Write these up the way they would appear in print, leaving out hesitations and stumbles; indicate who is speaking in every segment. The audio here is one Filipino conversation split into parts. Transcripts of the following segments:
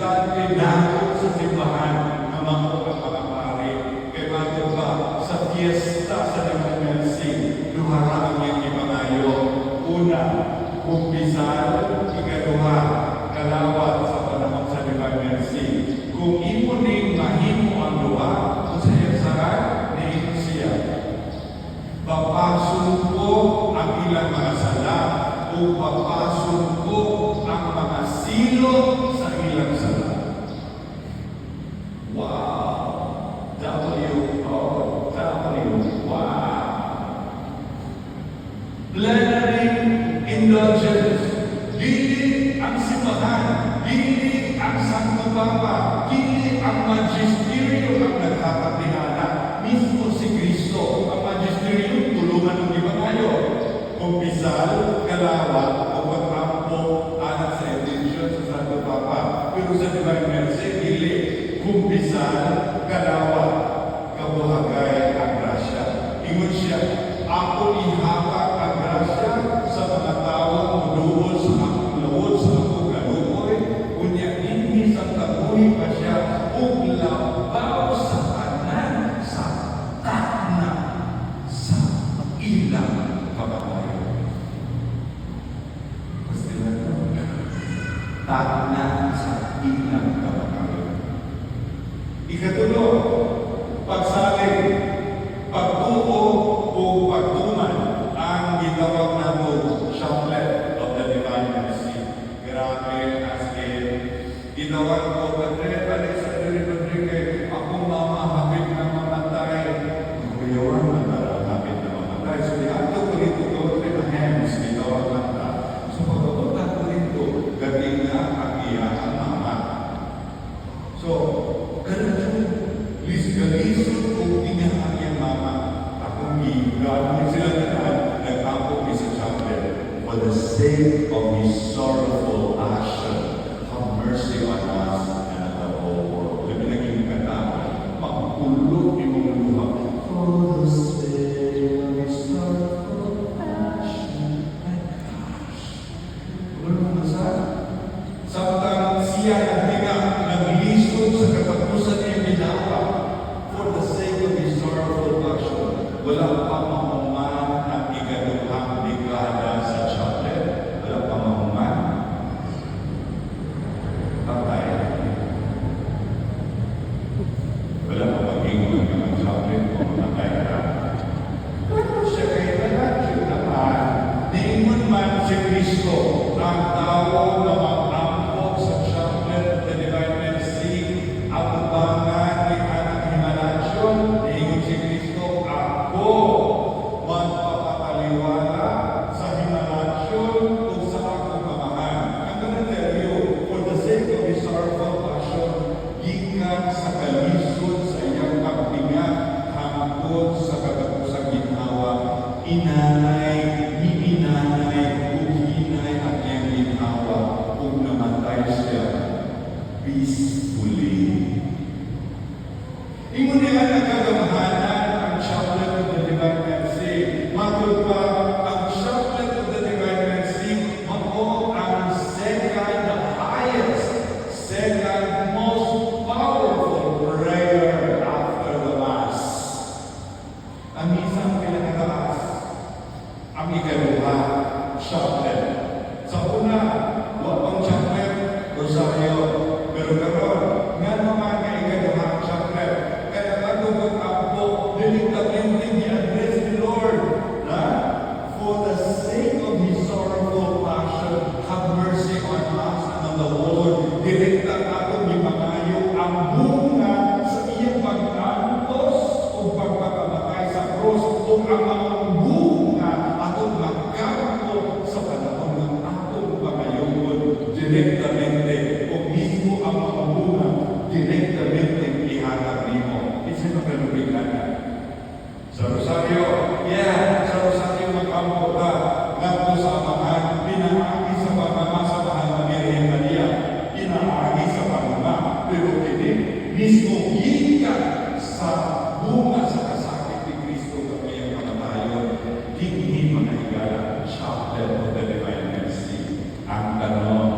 Speaker 1: importante nato sa simbahan ng mga pare. Kaya bago pa sa fiesta sa Divine Mercy, luhara ang iyong ipangayo. Una, kumpisal, ikaduha, kalawat sa panahon sa Divine Mercy. Kung imo ning mahimo ang duha, kung sa yasaran, ni siya. Papasok ko ang ilang mga sala, o papasok ko ang mga silo sa ilang sala. Wow! Wow! Plenary indulgence. Dili ang simbahan, dili ang Santo Papa, dili ang magisterium ang nagkakatihana. Mismo si Kristo, ang magisterium, tulungan ng ibangayo. Kumpisal, kalawat, o pag-ampo, anak sa intention sa Santo Papa. Pero sa Divine Mercy, dili. Kumpisal, kalawat, kabuhagay ang grasya. Ingon siya, ako ihakak ang grasya sa mga tawang muduol sa akong lawod, sa akong galuoy, kunya hindi sa tabuhi pa siya, ug labaw sa kanan, sa takna, sa ilang kabatayo. Basta lang takna sa ilang kabatayo. Ikatulo, pagsaling, pagtuo o pagtuman ang gitawag na chaplet of the Divine Mercy. Grabe, as in, gitawag ko, Padre Alexander Rodriguez, akong mama hapit na mamatay. Kuyawan na hapit na mamatay. So, di ato ko rito ko, Abraham, gitawag lang na. So, pagkapunta ko rito, gating na ang iyang mama. So, ganun, lisod kung tingnan ang iyang mama. Akong gano'n sila naman, nag-ampo sa chaplet. For the sake of His sorrowful action, have mercy on us and on the whole world. Labi naging katawa, pagpulog imong luha. For the sake of His sorrowful action, my gosh. Wala mo nasa? Samtang siya naglisod sa katapusan niyang ginawa. For the sake of His sorrowful action, wala pa mahuman ang ikaduhang dekada sa chaplet. Wala pa mahuman. Patay. Wala pa mag-ingon ng mga chaplet kung matay ka. Pero siya kayo natin naman. Niingon man si Kristo ang tao na mag-ampok sa chaplet of the Divine Mercy, ang ubangan ni anak Himalasyon. Niingon si Kristo, ako magpapataliwala sa Himalasyon o sa akong pamahan. I'm gonna tell you, for the sake of His sorrowful passion, gikan sa kalisod sa iyang pagtinga, hangtod sa katapusang ginhawa, inanay ug hinay ang iyang ginhawa, ug namatay siya peacefully. Ingon nila nagkagamahanan ang chaplet of the Divine Mercy. Matod pa, ang chaplet of the Divine Mercy, mao ang second highest, second most powerful prayer after the Mass. Ang isang pinakataas, ang ikaduha, chaplet. Sa una, wapang chaplet, rosaryo. Pero karon, nga naman nga ikaduha chaplet. Kaya bago mag-ampo, delikatamente i-address ni Lord na for the sake of His sorrowful passion, have mercy on us and on the world. Direkta atong ipangayo ang bunga sa iyang pag-antos o pagpapatay sa krus o ang mga bunga atong magkampo sa panahon ng atong pangayoon. Direktamente o mismo ang mga bunga direktamente ihatag nimo. Isa na kalubigan. Sa Rosario, sa Rosario mag-ampo ka, ngadto sa amahan, pinaagi sa pamama sa mahal na Birhen Maria, pinaagi sa pamama, pero hindi mismo gikan sa bunga sa kasakit ni Kristo at iyang kamatayon, hindi mga higala, chaplet of the Divine Mercy. Ang tanong,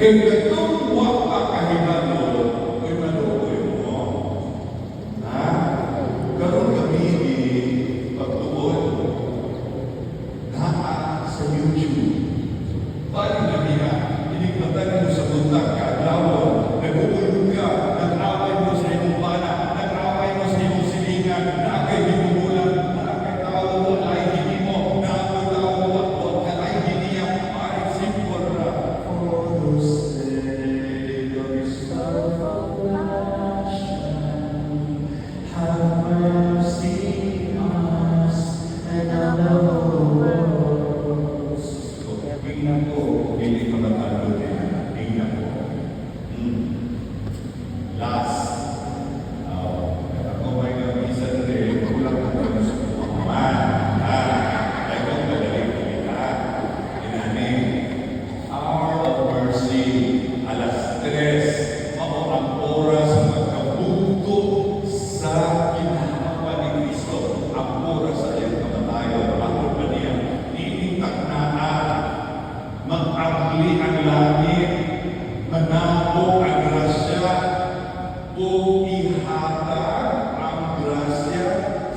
Speaker 1: Kaggatong wapa kahimalo, ko'y maluoy mo. Ha? Karoon kami pagtuon naa sa YouTube. Paano na niya? Inikmatan mo sa buntag kaadlaw, nag-uulog ka, nag-away mo sa iyong pana, nag-away mo sa iyong silingan, naagay hinubulan, naagay tao mo, ay hindi mo, naagay tao mo, at ay hindi niya, ay simple na. For the sake of His salvation, have mercy on us and on the whole world. So, tingnan ko, hindi ka matalo niya. Tingnan ko. Last. Ako may isa na rin, kulang ko kami sa kumaman. Ay kong magaling kumita. Inanin. Hour of mercy. Alas 3. Ako ang oras magkabuto sa kinahangpan ni Kristo. Ang oras sa iyong kamatayon. Ako ba niya? Iitaknaan. Mag-agli ang langit. Manako ang grasya. O ihatag ang grasya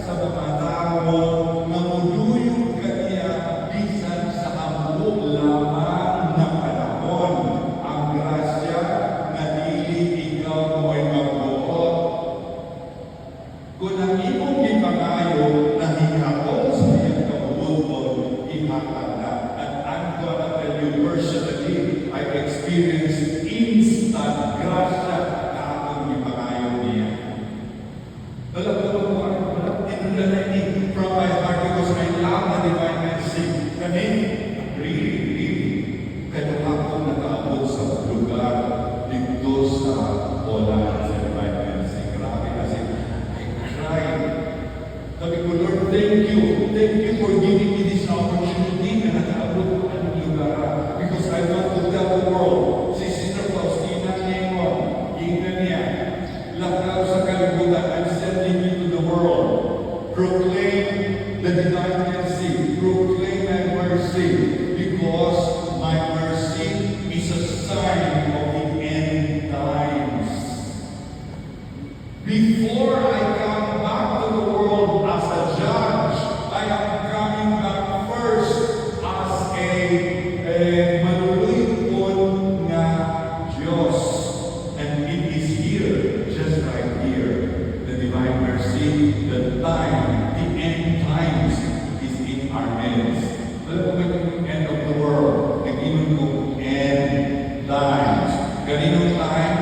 Speaker 1: sa mga tao na muluyog kaniya bisan sa ambo lamang na panahon. Ang grasya na dili ikaw mo'y magbuot. Kung ang imong gipangayo na hihapon sa iyong kabubuton, ihatag na. At I'm gonna tell you personally, I experienced instant grasya na akong gipangayo niya. Alam mo, tinulalain from my heart because I love the divine mercy. Kami, really, kaya akong nakaabot sa lugar dito sa Poland sa divine mercy. Grabe kasi, I cried. Sabi ko, Lord, thank you. Thank you for giving me this opportunity na nakaabot ko ang lugar. Because I want to tell the world, si Sister Faustina Ningon, ingnan niya, lakaw sa kalibutan, I'm sending you to the world. Proclaim the divine mercy. Proclaim my mercy. Because my mercy is a sign of the end times. Before I come back to the world as a judge, I am coming back first as a maluluypon nga Diyos. And it is here, just right here, the divine mercy, the time, the end times is in our hands. Alam mo ba yung end of the world? Nag-inom ko end times. Ganinong time?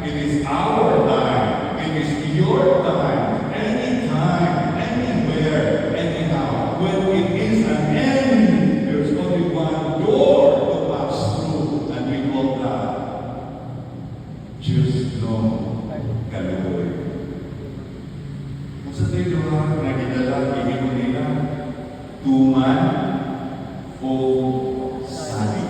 Speaker 1: It is our time. It is your time. Anytime, anywhere, anyhow. When it is an end, there's only one door to pass through, and we call that just no kaluoy. Kung sa tayo na ginala, ibig nila, tuman o sali.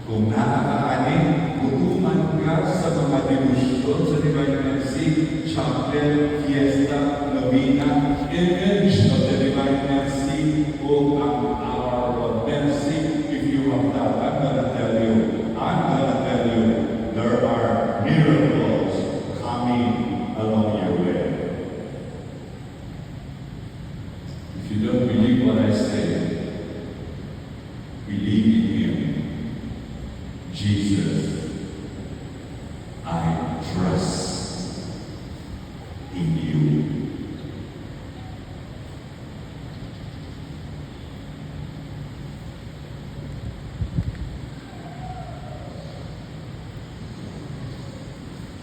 Speaker 1: Kung nakakaanin, kutuman ka sa mga devotion sa Divine Mercy, chapel, fiesta, novena, and